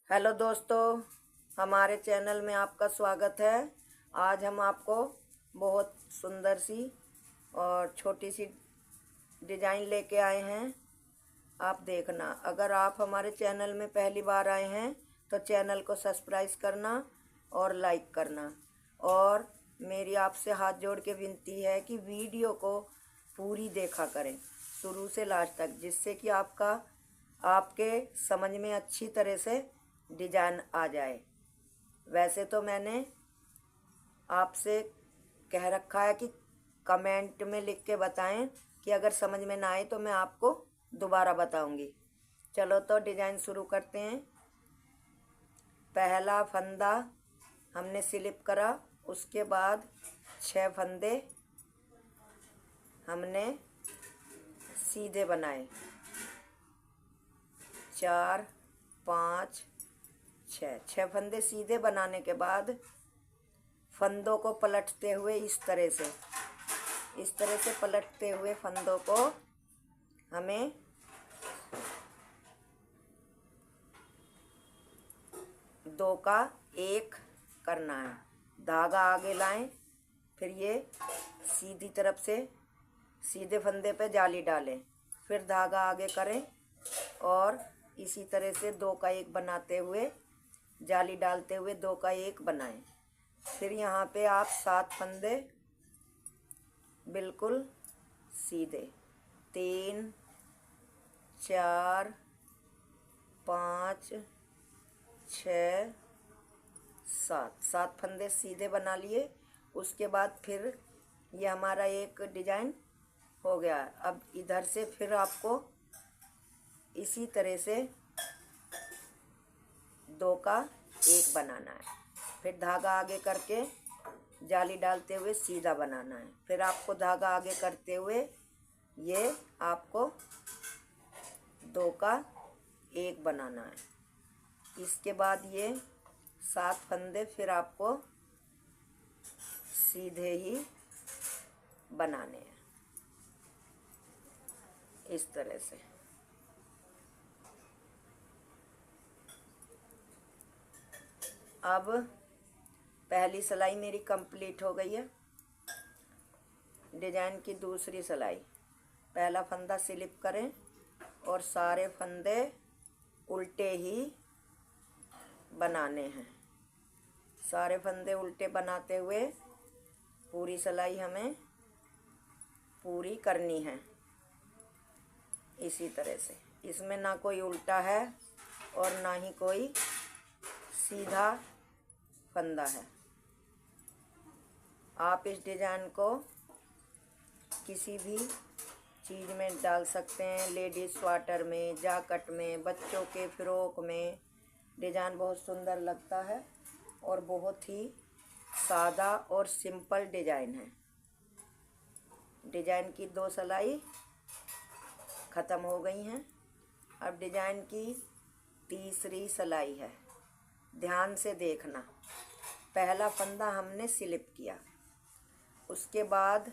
Hello दोस्तों, हमारे channel में आपका स्वागत है। आज हम आपको बहुत सुंदर सी और छोटी सी डिज़ाइन लेके आए हैं। आप देखना, अगर आप हमारे चैनल में पहली बार आए हैं तो चैनल को सब्सक्राइब करना और लाइक करना। और मेरी आपसे हाथ जोड़ के विनती है कि वीडियो को पूरी देखा करें शुरू से लास्ट तक, जिससे कि आपके समझ में अच्छी तरह से डिजाइन आ जाए। वैसे तो मैंने आपसे कह रखा है कि कमेंट में लिख के बताएं कि अगर समझ में ना आए तो मैं आपको दोबारा बताऊंगी। चलो तो डिजाइन शुरू करते हैं। पहला फंदा हमने स्लिप करा, उसके बाद 6 फंदे हमने सीधे बनाए। 4 5 6 फंदे सीधे बनाने के बाद फंदों को पलटते हुए इस तरह से पलटते हुए फंदों को हमें दो का एक करना है। धागा आगे लाएं, फिर ये सीधी तरफ से सीधे फंदे पे जाली डालें, फिर धागा आगे करें और इसी तरह से दो का एक बनाते हुए जाली डालते हुए दो का एक बनाएं। फिर यहाँ पे आप 7 फंदे बिल्कुल सीधे, 3 4 5 6 7 फंदे सीधे बना लिए। उसके बाद फिर ये हमारा एक डिजाइन हो गया। अब इधर से फिर आपको इसी तरह से दो का एक बनाना है। फिर धागा आगे करके जाली डालते हुए सीधा बनाना है। फिर आपको धागा आगे करते हुए ये आपको दो का एक बनाना है। इसके बाद ये 7 फंदे फिर आपको सीधे ही बनाने हैं इस तरह से। अब पहली सिलाई मेरी कंप्लीट हो गई है। डिजाइन की दूसरी सिलाई, पहला फंदा स्लिप करें और सारे फंदे उल्टे ही बनाने हैं। सारे फंदे उल्टे बनाते हुए पूरी सिलाई हमें पूरी करनी है इसी तरह से। इसमें ना कोई उल्टा है और ना ही कोई सीधा फंदा है। आप इस डिज़ाइन को किसी भी चीज़ में डाल सकते हैं, लेडीज़ स्वेटर में, जैकेट में, बच्चों के फ्रॉक में। डिज़ाइन बहुत सुंदर लगता है और बहुत ही सादा और सिंपल डिज़ाइन है। डिज़ाइन की 2 सिलाई ख़त्म हो गई हैं। अब डिज़ाइन की तीसरी सिलाई है। ध्यान से देखना, पहला फंदा हमने स्लिप किया, उसके बाद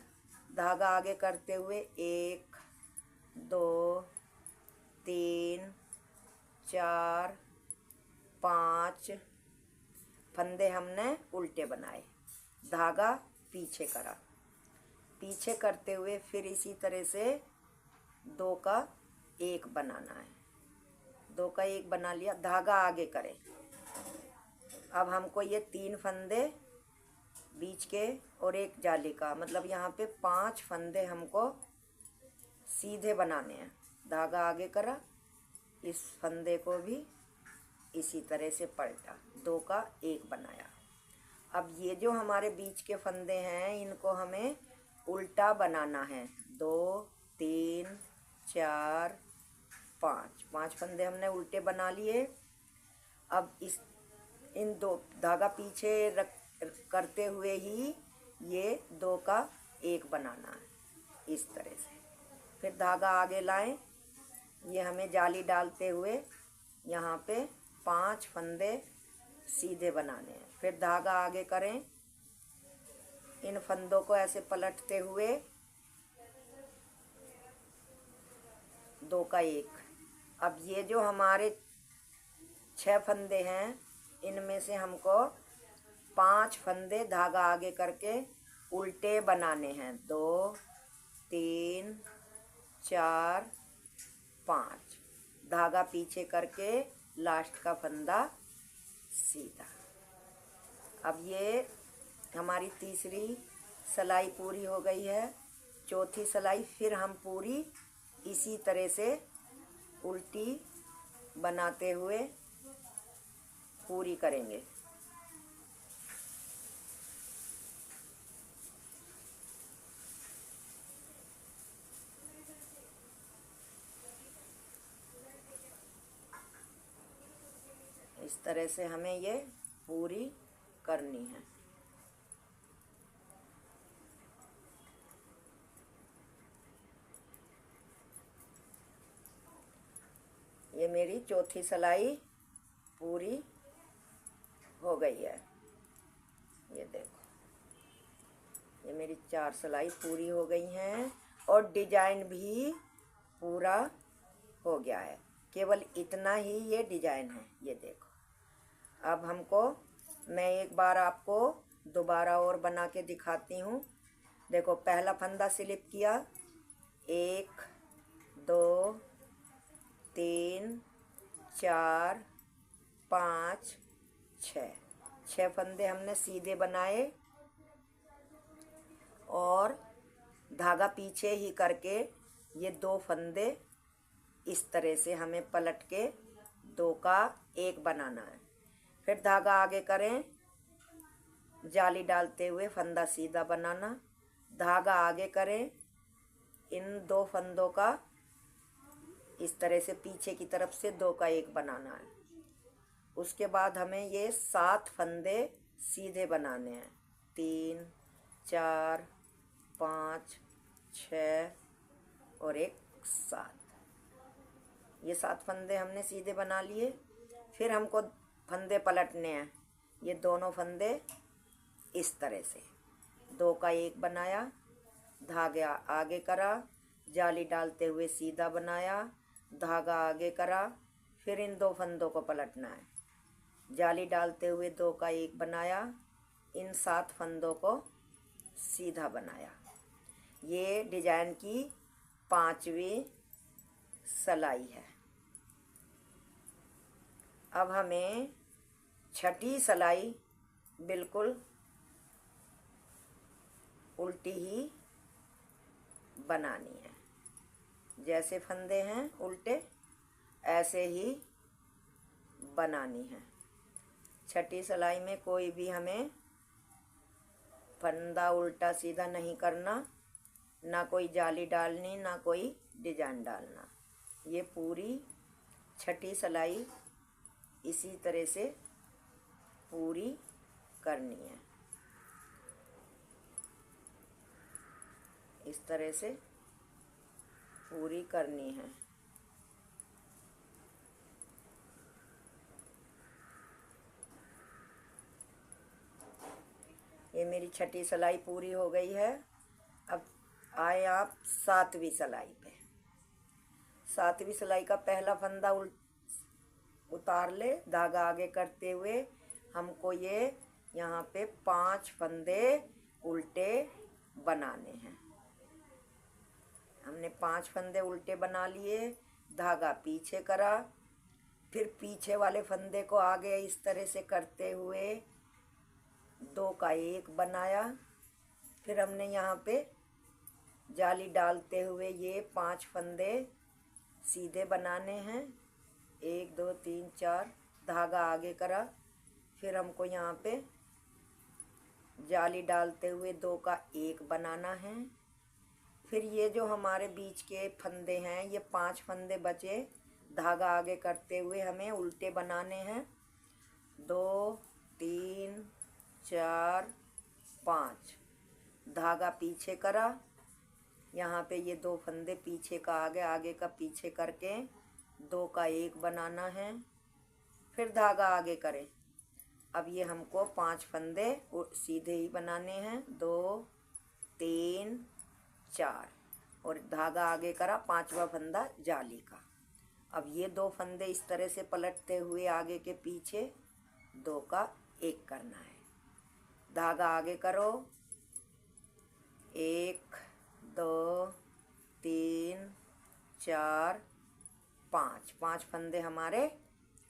धागा आगे करते हुए 1 2 3 4 5 फंदे हमने उल्टे बनाए, धागा पीछे करा। पीछे करते हुए फिर इसी तरह से दो का एक बनाना है। दो का एक बना लिया, धागा आगे करें। अब हमको ये 3 फंदे बीच के और एक जाली का, मतलब यहाँ पे 5 फंदे हमको सीधे बनाने हैं। धागा आगे करा, इस फंदे को भी इसी तरह से पलटा, दो का एक बनाया। अब ये जो हमारे बीच के फंदे हैं इनको हमें उल्टा बनाना है। 2 3 4 5 फंदे हमने उल्टे बना लिए। अब इन दो धागा पीछे रख करते हुए ही ये दो का एक बनाना है इस तरह से। फिर धागा आगे लाएं, ये हमें जाली डालते हुए यहाँ पे 5 फंदे सीधे बनाने हैं। फिर धागा आगे करें, इन फंदों को ऐसे पलटते हुए दो का एक। अब ये जो हमारे 6 फंदे हैं, इनमें से हमको 5 फंदे धागा आगे करके उल्टे बनाने हैं। 2 3 4 5, धागा पीछे करके लास्ट का फंदा सीधा। अब ये हमारी तीसरी सिलाई पूरी हो गई है। चौथी सिलाई फिर हम पूरी इसी तरह से उल्टी बनाते हुए पूरी करेंगे। इस तरह से हमें ये पूरी करनी है। ये मेरी चौथी सिलाई पूरी हो गई है। ये देखो, ये मेरी 4 सिलाई पूरी हो गई हैं और डिजाइन भी पूरा हो गया है। केवल इतना ही ये डिजाइन है। ये देखो, अब हमको मैं एक बार आपको दोबारा और बना के दिखाती हूँ। देखो, पहला फंदा स्लिप किया, 1 2 3 4 5 6 फंदे हमने सीधे बनाए और धागा पीछे ही करके ये 2 फंदे इस तरह से हमें पलट के 2 का 1 बनाना है। फिर धागा आगे करें, जाली डालते हुए फंदा सीधा बनाना, धागा आगे करें, इन 2 फंदों का इस तरह से पीछे की तरफ से 2 का 1 बनाना है। उसके बाद हमें ये 7 फंदे सीधे बनाने हैं। 3 4 5 6 और 1 7। ये 7 फंदे हमने सीधे बना लिए। फिर हमको फंदे पलटने हैं। ये दोनों फंदे इस तरह से 2 का 1 बनाया, धागा आगे करा, जाली डालते हुए सीधा बनाया, धागा आगे करा, फिर इन 2 फंदों को पलटना है, जाली डालते हुए 2 का 1 बनाया, इन 7 फंदों को सीधा बनाया। ये डिजाइन की 5वीं सिलाई है। अब हमें 6ठी सिलाई बिल्कुल उल्टी ही बनानी है। जैसे फंदे हैं उल्टे, ऐसे ही बनानी है। 6ठी सिलाई में कोई भी हमें फंदा उल्टा सीधा नहीं करना, ना कोई जाली डालनी, ना कोई डिजाइन डालना। ये पूरी 6ठी सिलाई इसी तरह से पूरी करनी है। इस तरह से पूरी करनी है। ये मेरी 6ठी सिलाई पूरी हो गई है। अब आए आप 7वीं सिलाई पे। 7वीं सिलाई का पहला फंदा उतार ले, धागा आगे करते हुए हमको ये यहाँ पे 5 फंदे उल्टे बनाने हैं। हमने 5 फंदे उल्टे बना लिए, धागा पीछे करा, फिर पीछे वाले फंदे को आगे इस तरह से करते हुए 2 का 1 बनाया। फिर हमने यहाँ पे जाली डालते हुए ये 5 फंदे सीधे बनाने हैं। 1 2 3 4, धागा आगे करा, फिर हमको यहाँ पे जाली डालते हुए 2 का 1 बनाना है। फिर ये जो हमारे बीच के फंदे हैं, ये 5 फंदे बचे, धागा आगे करते हुए हमें उल्टे बनाने हैं। 2 3 4 5, धागा पीछे करा, यहाँ पे ये 2 फंदे पीछे का आगे, आगे का पीछे करके 2 का 1 बनाना है। फिर धागा आगे करें। अब ये हमको 5 फंदे सीधे ही बनाने हैं। 2 3 4 और धागा आगे करा, 5वां फंदा जाली का। अब ये 2 फंदे इस तरह से पलटते हुए आगे के पीछे 2 का 1 करना है। धागा आगे करो, 1 2 3 4 5, 5 फंदे हमारे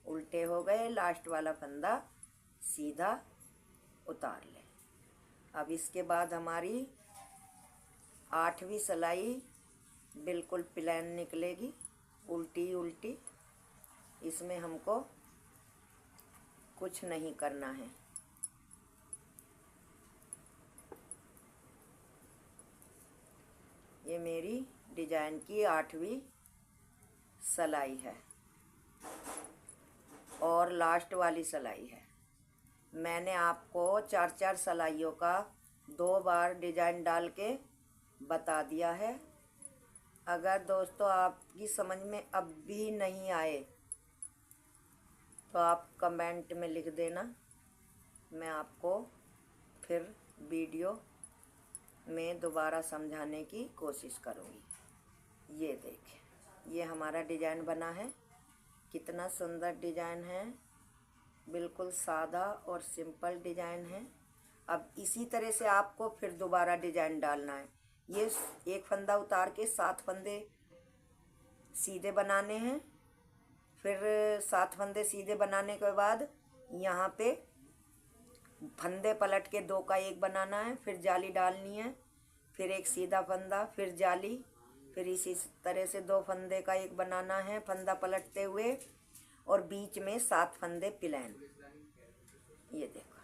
उल्टे हो गए। लास्ट वाला फंदा सीधा उतार ले। अब इसके बाद हमारी 8वीं सिलाई बिल्कुल प्लेन निकलेगी, उल्टी उल्टी। इसमें हमको कुछ नहीं करना है। ये मेरी डिजाइन की 8वीं सिलाई है और लास्ट वाली सिलाई है। मैंने आपको 4-4 सिलाइयों का 2 बार डिजाइन डाल के बता दिया है। अगर दोस्तों आपकी समझ में अब भी नहीं आए तो आप कमेंट में लिख देना, मैं आपको फिर वीडियो में दोबारा समझाने की कोशिश करूँगी। ये देखें, ये हमारा डिजाइन बना है। कितना सुंदर डिजाइन है, बिल्कुल सादा और सिंपल डिजाइन है। अब इसी तरह से आपको फिर दोबारा डिजाइन डालना है। ये 1 फंदा उतार के 7 फंदे सीधे बनाने हैं। फिर 7 फंदे सीधे बनाने के बाद यहाँ पे फंदे पलट के 2 का 1 बनाना है। फिर जाली डालनी है, फिर एक सीधा फंदा, फिर जाली, फिर इसी तरह से 2 फंदे का 1 बनाना है फंदा पलटते हुए, और बीच में 7 फंदे प्लेन। ये देखो,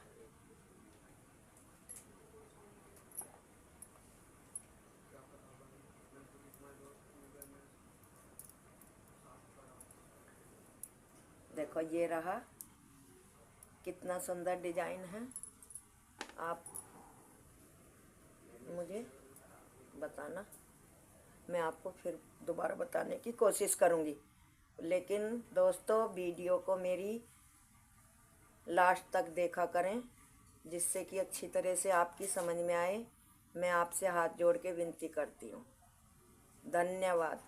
देखो ये रहा, कितना सुंदर डिजाइन है। आप मुझे बताना, मैं आपको फिर दोबारा बताने की कोशिश करूँगी। लेकिन दोस्तों वीडियो को मेरी लास्ट तक देखा करें, जिससे कि अच्छी तरह से आपकी समझ में आए। मैं आपसे हाथ जोड़ के विनती करती हूँ। धन्यवाद।